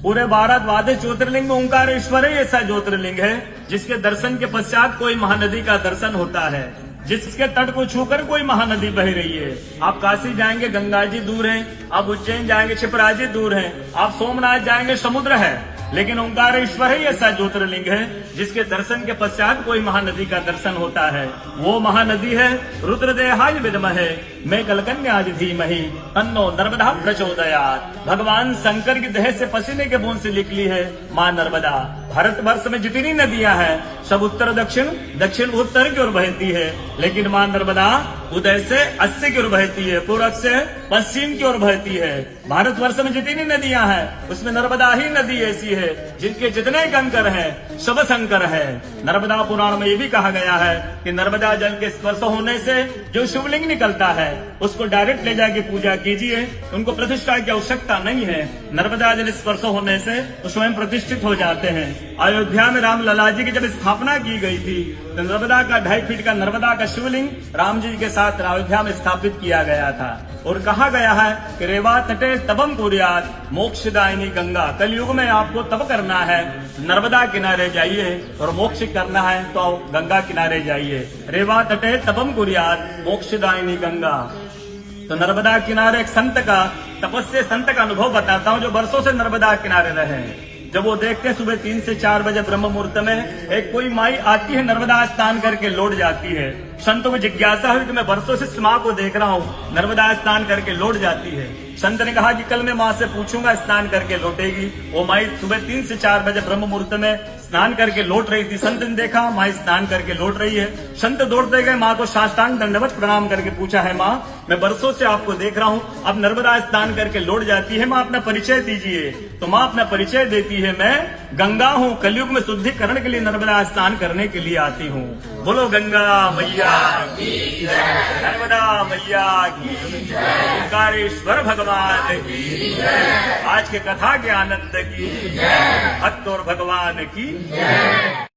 पूरे भारत द्वादश ज्योतिर्लिंग में ओंकारेश्वर ही ऐसा ज्योतिर्लिंग है जिसके दर्शन के पश्चात कोई महानदी का दर्शन होता है, जिसके तट को छूकर कोई महानदी बह रही है। आप काशी जाएंगे गंगा जी दूर हैं, आप उज्जैन जाएंगे क्षिप्रा जी दूर हैं, आप सोमनाथ जाएंगे समुद्र है, लेकिन ओंकारेश्वर ही ऐसा ज्योतिर्लिंग है जिसके दर्शन के पश्चात कोई महानदी का दर्शन होता है। वो महानदी है रुद्रदेहाय विद्महे मैं कलकन्याज धीमहि तन्नो नर्मदा प्रचोदयात्। भगवान शंकर की देह से पसीने के बूंद से निकली है माँ नर्मदा। भारतवर्ष में जितनी नदियां हैं सब उत्तर दक्षिण, दक्षिण उत्तर की ओर बहती है, लेकिन माँ नर्मदा उदय से अस्सी की ओर बहती है, पूर्व से पश्चिम की ओर बहती है। भारतवर्ष में जितनी नदियां हैं उसमें नर्मदा ही नदी ऐसी है जिनके जितने कंकर हैं सब शंकर है। नर्मदा पुराण में ये भी कहा गया है कि नर्मदा जल के स्पर्श होने से जो शिवलिंग निकलता है उसको डायरेक्ट ले जाके पूजा कीजिए, उनको प्रतिष्ठा की आवश्यकता नहीं है। नर्मदा जल स्पर्श होने से वो स्वयं प्रतिष्ठित हो जाते हैं। अयोध्या में राम लला जी की जब स्थापना की गई थी तो नर्मदा का 2.5 फीट का नर्मदा का शिवलिंग राम जी के साथ अयोध्या में स्थापित किया गया था और कहा गया है कि रेवा तटे तपम कुर्यात् मोक्षदायिनी गंगा। कलयुग में आपको तप करना है, नर्मदा किनारे जाइए, और मोक्ष करना है तो गंगा किनारे जाइए। रेवा तटे तपम कुर्यात् मोक्षदायिनी गंगा। तो नर्मदा किनारे एक संत का, तपस्या संत का अनुभव बताता हूँ जो वर्षों से नर्मदा किनारे रहे। जब वो देखते हैं सुबह 3 से 4 बजे ब्रह्म मुहूर्त में एक कोई माई आती है, नर्मदा स्नान करके लौट जाती है। संतों को जिज्ञासा हुई कि मैं वर्षों से इस माँ को देख रहा हूँ, नर्मदा स्नान करके लौट जाती है। संत ने कहा कि कल मैं माँ से पूछूंगा, स्नान करके लौटेगी। वो माई सुबह 3 से 4 बजे ब्रह्म मुहूर्त में स्नान करके लौट रही थी। संत ने देखा माँ स्नान करके लौट रही है। संत दौड़ते गए, माँ को साष्टांग दंडवत प्रणाम करके पूछा है माँ मैं वर्षों से आपको देख रहा हूँ, अब नर्मदा स्नान करके लौट जाती है, माँ अपना परिचय दीजिए। तो माँ अपना परिचय देती है, मैं गंगा हूँ, कलयुग में शुद्धिकरण के लिए नर्मदा स्नान करने के लिए आती हूँ। बोलो गंगा मैया की जय, नर्मदा मैया की जय, ओंकारेश्वर भगवान की जय, आज के कथा के आनंद की जय, भक्त और भगवान की जय।